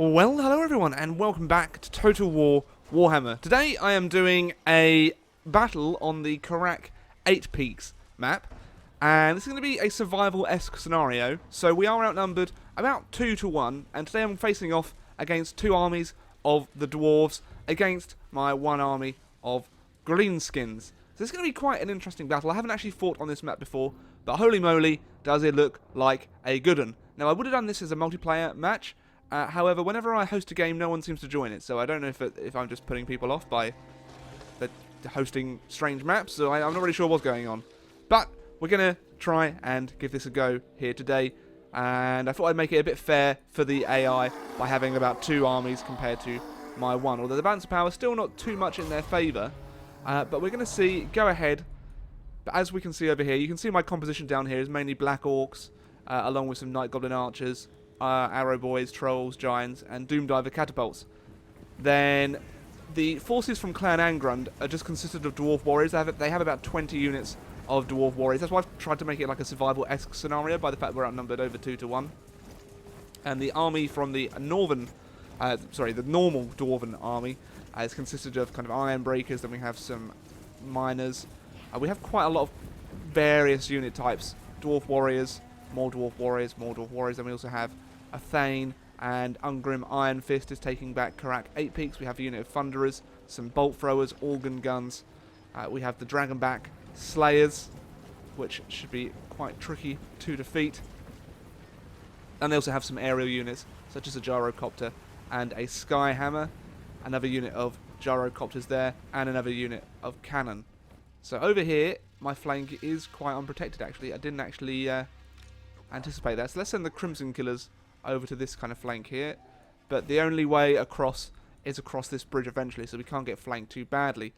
Well, hello everyone, and welcome back to Total War Warhammer. Today I am doing a battle on the Karak Eight Peaks map, and this is going to be a survival-esque scenario. So we are outnumbered about 2 to 1, and today I'm facing off against 2 armies of the Dwarves against my 1 army of Greenskins. So this is going to be quite an interesting battle. I haven't actually fought on this map before, but holy moly, does it look like a good one. Now, I would have done this as a multiplayer match. However, whenever I host a game, no one seems to join it, so I don't know if I'm just putting people off by hosting strange maps, so I'm not really sure what's going on. But we're going to try and give this a go here today, and I thought I'd make it a bit fair for the AI by having about 2 armies compared to my 1, although the balance of power is still not too much in their favour. But we're going to go ahead, but as we can see over here, you can see my composition down here is mainly black orcs, along with some night goblin archers, arrow boys, trolls, giants, and doom diver catapults. Then the forces from Clan Angrund are just consisted of dwarf warriors. They have about 20 units of dwarf warriors. That's why I've tried to make it like a survival-esque scenario by the fact we're outnumbered over 2 to 1. And the army from the northern, the normal dwarven army is consisted of kind of iron breakers. Then we have some miners. We have quite a lot of various unit types: dwarf warriors, more dwarf warriors, more dwarf warriors. Then we also have a Thane, and Ungrim Iron Fist is taking back Karak Eight Peaks. We have a unit of Thunderers, some Bolt Throwers, Organ Guns. We have the Dragonback Slayers, which should be quite tricky to defeat. And they also have some aerial units, such as a Gyrocopter and a Skyhammer. Another unit of Gyrocopters there, and another unit of Cannon. So over here, my flank is quite unprotected actually. I didn't actually anticipate that. So let's send the Crimson Killers over to this kind of flank here, but the only way across is across this bridge eventually, so we can't get flanked too badly.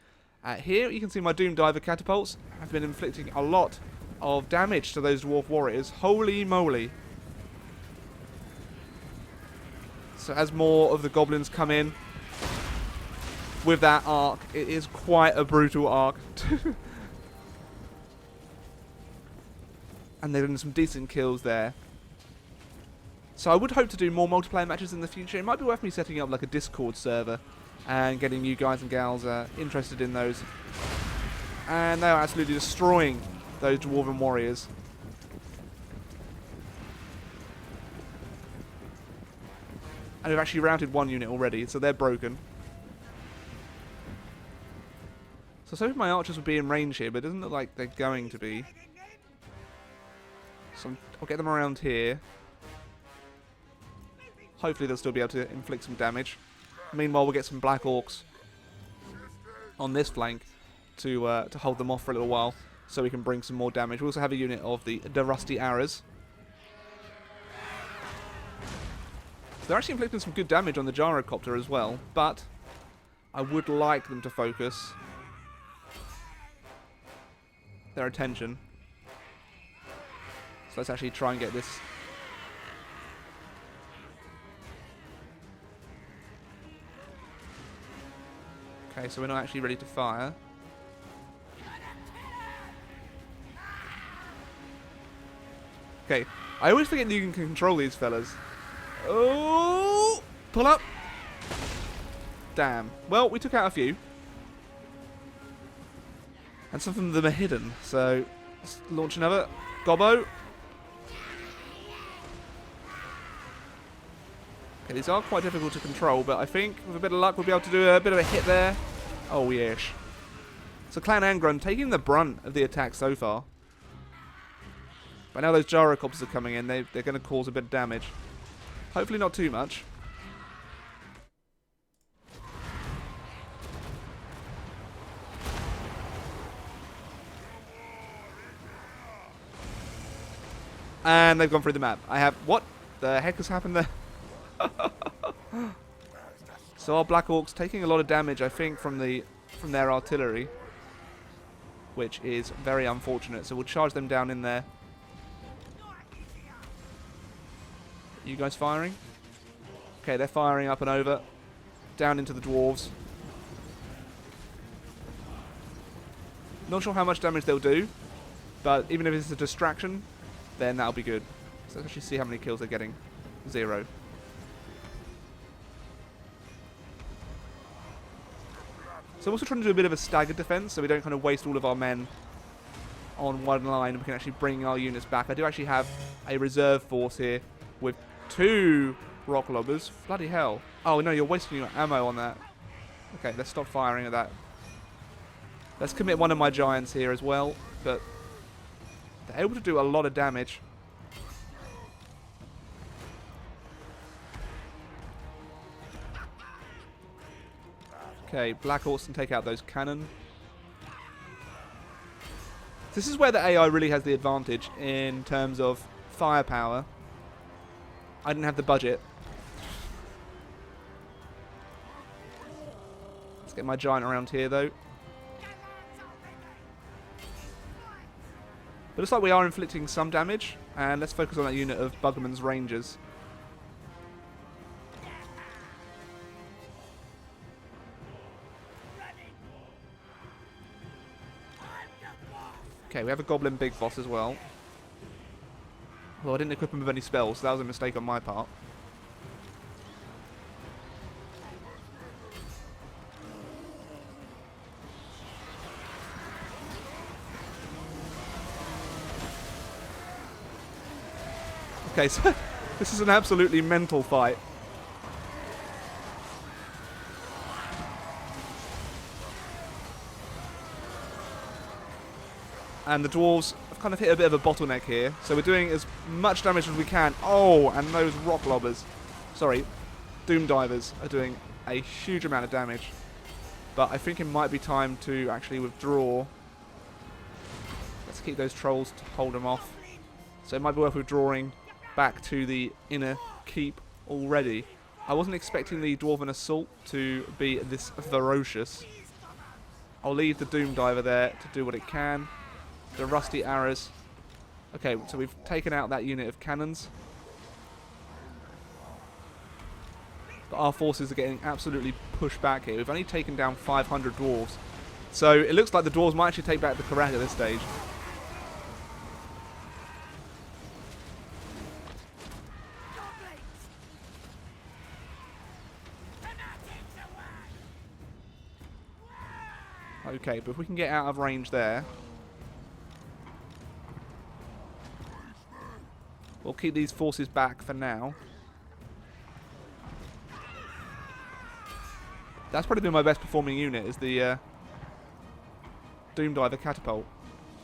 Here you can see my doom diver catapults have been inflicting a lot of damage to those dwarf warriors. Holy moly. So as more of the goblins come in with that arc, it is quite a brutal arc. And they're doing some decent kills there. So I would hope to do more multiplayer matches in the future. It might be worth me setting up like a Discord server and getting you guys and gals interested in those. And they are absolutely destroying those Dwarven warriors. And we've actually routed 1 unit already, so they're broken. So I was hoping my archers would be in range here, but it doesn't look like they're going to be. So I'll get them around here. Hopefully they'll still be able to inflict some damage. Meanwhile, we'll get some black orcs on this flank to hold them off for a little while, so we can bring some more damage. We also have a unit of the Rusty Arrows. So they're actually inflicting some good damage on the Gyrocopter as well, but I would like them to focus their attention. So let's actually try and get this. Okay, so we're not actually ready to fire. Okay, I always forget that you can control these fellas. Oh! Pull up! Damn. Well, we took out a few. And some of them are hidden, so let's launch another. Gobbo! Okay, these are quite difficult to control, but I think with a bit of luck we'll be able to do a bit of a hit there. Oh, yes. So Clan Angrund taking the brunt of the attack so far. But now those Gyrocopters are coming in, they're going to cause a bit of damage. Hopefully not too much. And they've gone through the map. What the heck has happened there? So our Black Orcs taking a lot of damage, I think, from their artillery, which is very unfortunate. So we'll charge them down in there. You guys firing? Okay, they're firing up and over, down into the dwarves. Not sure how much damage they'll do, but even if it's a distraction, then that'll be good. So let's actually see how many kills they're getting. 0. So I'm also trying to do a bit of a staggered defense, so we don't kind of waste all of our men on one line. We can actually bring our units back. I do actually have a reserve force here with 2 rock lobbers. Bloody hell. Oh, no, you're wasting your ammo on that. Okay, let's stop firing at that. Let's commit one of my giants here as well, but they're able to do a lot of damage. Okay, Black Orcs can take out those cannon. This is where the AI really has the advantage in terms of firepower. I didn't have the budget. Let's get my giant around here though. But it's like we are inflicting some damage, and let's focus on that unit of Bugman's Rangers. Okay, we have a Goblin Big Boss as well. Well, I didn't equip him with any spells, so that was a mistake on my part. Okay, so this is an absolutely mental fight. And the dwarves have kind of hit a bit of a bottleneck here. So we're doing as much damage as we can. Oh, and those rock lobbers. Sorry, doom divers are doing a huge amount of damage. But I think it might be time to actually withdraw. Let's keep those trolls to hold them off. So it might be worth withdrawing back to the inner keep already. I wasn't expecting the Dwarven assault to be this ferocious. I'll leave the doom diver there to do what it can. The rusty arrows. Okay, so we've taken out that unit of cannons. But our forces are getting absolutely pushed back here. We've only taken down 500 dwarves. So it looks like the dwarves might actually take back the Karak at this stage. Okay, but if we can get out of range there, we'll keep these forces back for now. That's probably been my best performing unit, is the Doom Diver Catapult.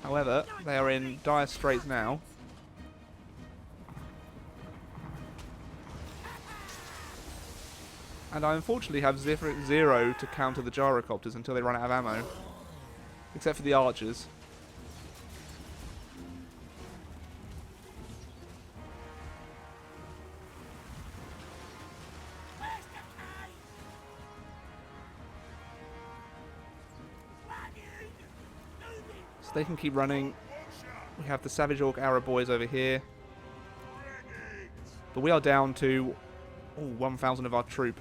However, they are in dire straits now. And I unfortunately have 0 to counter the gyrocopters until they run out of ammo. Except for the archers. So they can keep running. We have the Savage Orc Arrow Boys over here. But we are down to 1,000 of our troop.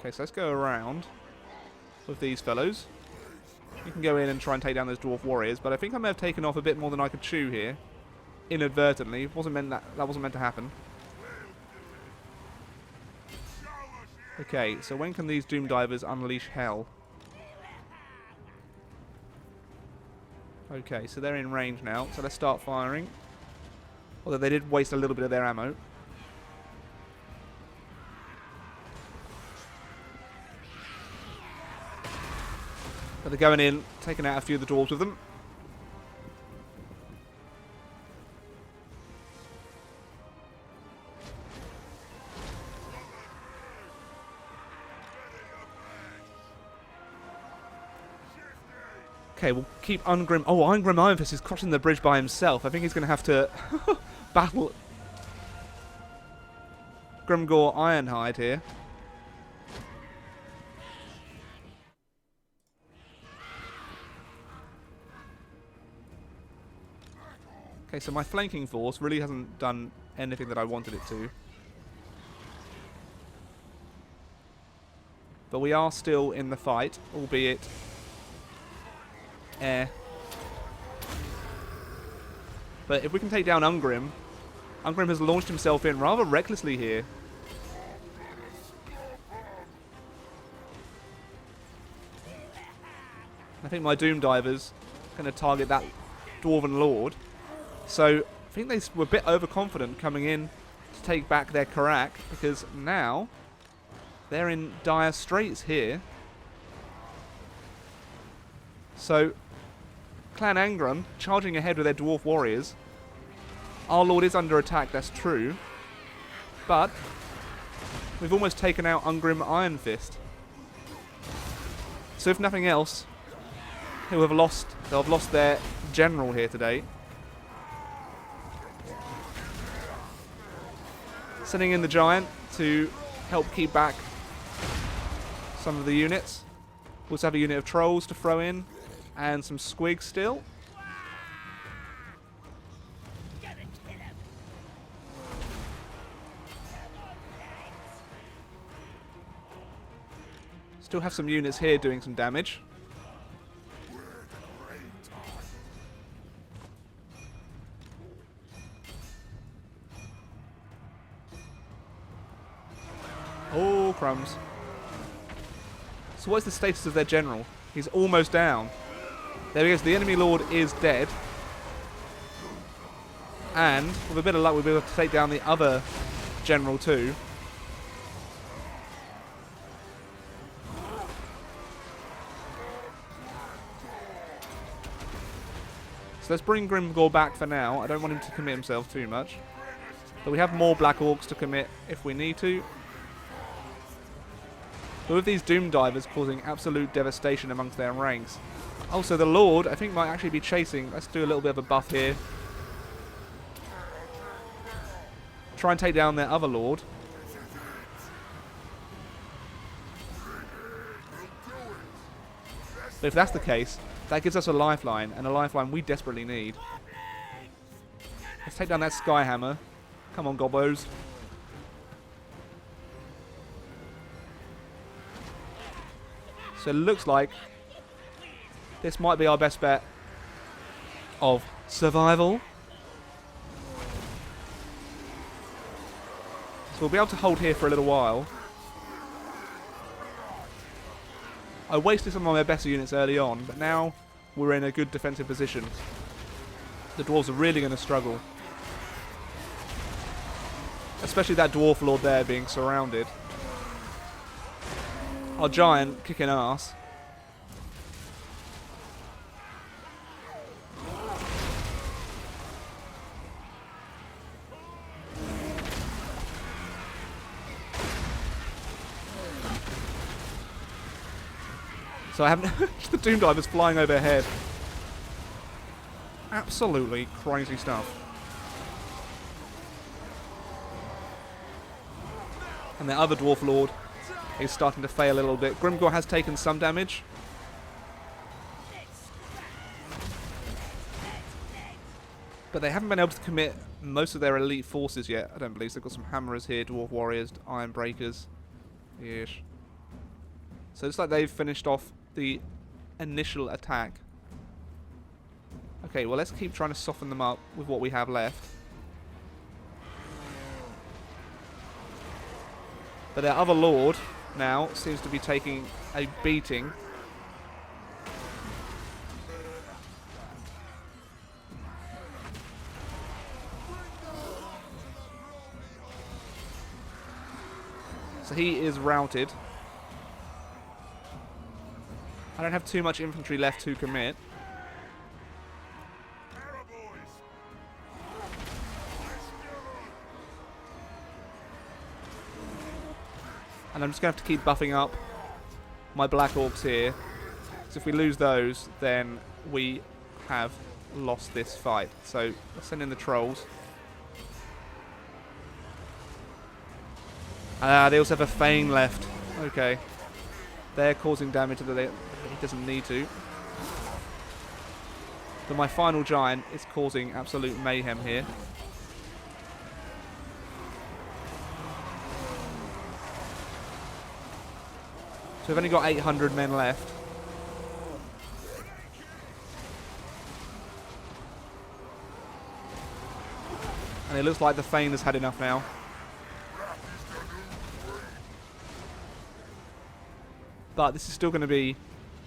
Okay, so let's go around with these fellows. You can go in and try and take down those dwarf warriors, but I think I may have taken off a bit more than I could chew here, inadvertently. It wasn't meant that wasn't meant to happen. Okay, so when can these doom divers unleash hell? Okay, so they're in range now, so let's start firing. Although they did waste a little bit of their ammo. But they're going in, taking out a few of the dwarves with them. Okay, we'll keep Ungrim. Oh, Ungrim Ironfist is crossing the bridge by himself. I think he's going to have to battle Grimgor Ironhide here. Okay, so my flanking force really hasn't done anything that I wanted it to. But we are still in the fight, albeit air. But if we can take down Ungrim, Ungrim has launched himself in rather recklessly here. I think my Doom Divers are going to target that Dwarven Lord. So I think they were a bit overconfident coming in to take back their Karak, because now they're in dire straits here. So Clan Angron charging ahead with their Dwarf Warriors. Our Lord is under attack, that's true. But we've almost taken out Ungrim Iron Fist. So if nothing else, they'll have lost their general here today. Sending in the giant to help keep back some of the units. We also have a unit of trolls to throw in, and some squigs still. Still have some units here doing some damage. Oh, crumbs. So what's the status of their general? He's almost down. There he goes. The enemy lord is dead. And with a bit of luck, we'll be able to take down the other general too. So let's bring Grimgor back for now. I don't want him to commit himself too much. But we have more Black Orcs to commit if we need to. But with these Doom Divers causing absolute devastation amongst their ranks. Also, the Lord, I think, might actually be chasing. Let's do a little bit of a buff here. Try and take down their other Lord. But if that's the case, that gives us a lifeline, and a lifeline we desperately need. Let's take down that Skyhammer. Come on, Gobbos. So it looks like this might be our best bet of survival. So we'll be able to hold here for a little while. I wasted some of my better units early on, but now we're in a good defensive position. The dwarves are really going to struggle. Especially that dwarf lord there being surrounded. Our giant kicking ass. So I haven't. The Doom Diver's flying overhead. Absolutely crazy stuff. And the other Dwarf Lord is starting to fail a little bit. Grimgor has taken some damage. But they haven't been able to commit most of their elite forces yet, I don't believe. So they've got some hammerers here, Dwarf Warriors, Iron Breakers. Yes. So it's like they've finished off the initial attack. Okay, well, let's keep trying to soften them up with what we have left. But their other lord now seems to be taking a beating. So he is routed. I don't have too much infantry left to commit. And I'm just going to have to keep buffing up my Black Orcs here. Because if we lose those, then we have lost this fight. So let's send in the trolls. They also have a Fane left. Okay. They're causing damage that he doesn't need to. But my final giant is causing absolute mayhem here. So we've only got 800 men left. And it looks like the Thane has had enough now. But this is still going to be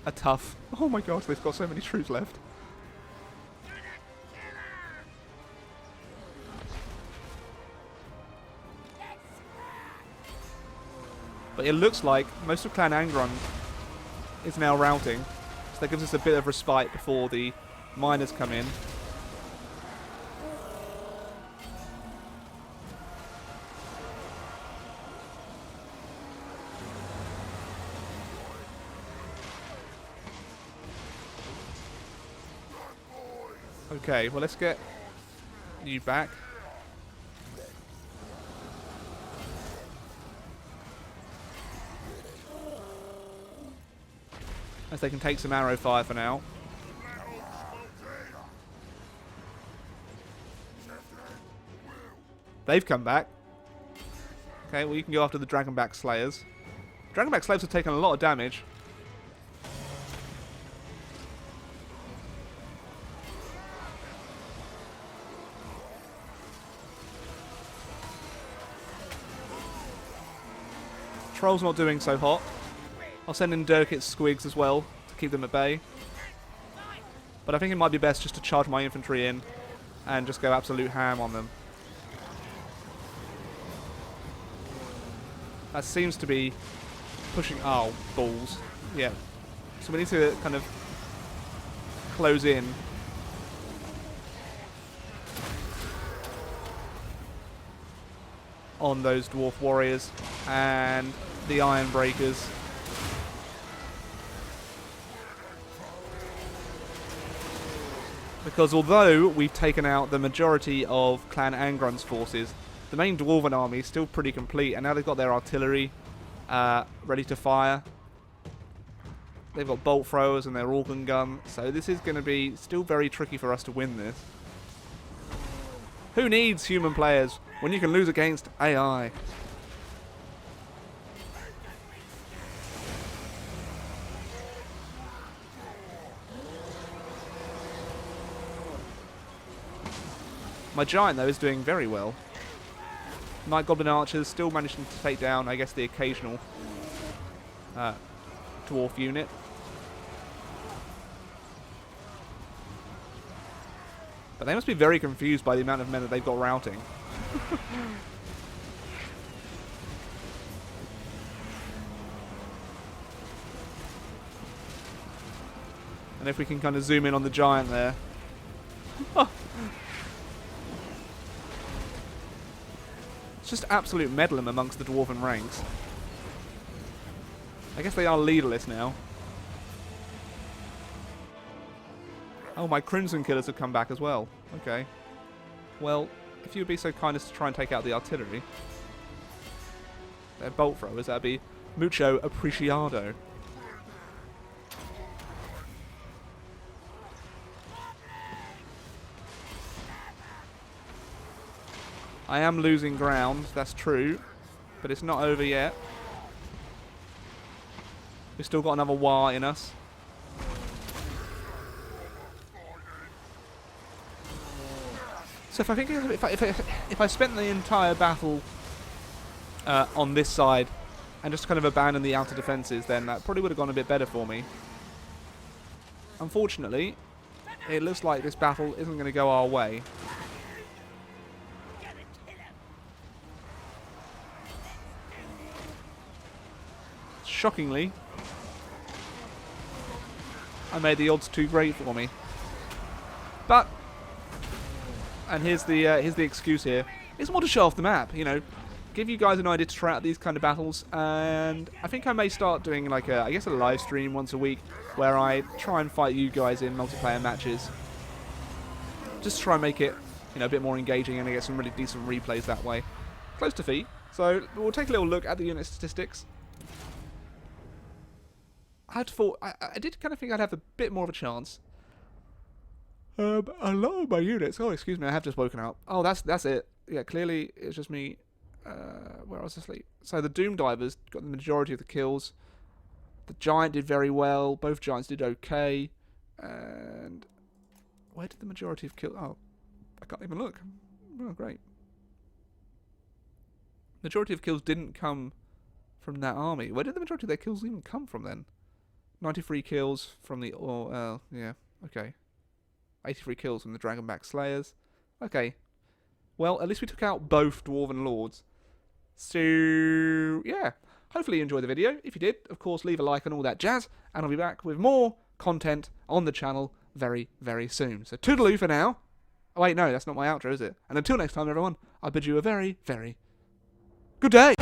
a tough... Oh my god, they've got so many troops left. But it looks like most of Clan Angron is now routing. So that gives us a bit of respite before the miners come in. Okay, well let's get you back. As they can take some arrow fire for now. They've come back. Okay, well you can go after the Dragonback Slayers. Dragonback Slayers have taken a lot of damage. Troll's not doing so hot. I'll send in Durkit's Squigs as well to keep them at bay. But I think it might be best just to charge my infantry in and just go absolute ham on them. That seems to be pushing... Oh, balls. Yeah. So we need to kind of close in. On those Dwarf Warriors and the Iron Breakers. Because although we've taken out the majority of Clan Angron's forces, the main Dwarven army is still pretty complete, and now they've got their artillery ready to fire. They've got bolt throwers and their organ gun, so this is going to be still very tricky for us to win this. Who needs human players when you can lose against AI? My giant, though, is doing very well. Night Goblin archers still managing to take down, I guess, the occasional dwarf unit. But they must be very confused by the amount of men that they've got routing. And if we can kind of zoom in on the giant there. It's just absolute meddling amongst the Dwarven ranks. I guess they are leaderless now. Oh, my Crimson Killers have come back as well. Okay. Well, if you would be so kind as to try and take out the artillery. They're bolt throwers, that'd be mucho apreciado. I am losing ground, that's true. But it's not over yet. We've still got another war in us. So if I think if I spent the entire battle on this side and just kind of abandoned the outer defences, then that probably would have gone a bit better for me. Unfortunately, it looks like this battle isn't going to go our way. Shockingly, I made the odds too great for me. But, and here's the excuse here. It's more to show off the map, you know, give you guys an idea to try out these kind of battles. And I think I may start doing like I guess a live stream once a week where I try and fight you guys in multiplayer matches. Just to try and make it, you know, a bit more engaging and I get some really decent replays that way. Close to defeat. So we'll take a little look at the unit statistics. I did kind of think I'd have a bit more of a chance. A lot of my units. Oh, excuse me, I have just woken up. Oh, that's it. Yeah, clearly it's just me. Where I was asleep. So the Doom Divers got the majority of the kills. The Giant did very well. Both Giants did okay. And where did the majority of kills? Oh, I can't even look. Oh, great. Majority of kills didn't come from that army. Where did the majority of their kills even come from then? 93 kills from the... yeah, okay. 83 kills from the Dragonback Slayers. Okay. Well, at least we took out both Dwarven Lords. So, yeah. Hopefully you enjoyed the video. If you did, of course, leave a like and all that jazz. And I'll be back with more content on the channel very, very soon. So, toodaloo for now. Oh, wait, no, that's not my outro, is it? And until next time, everyone, I bid you a very, very good day.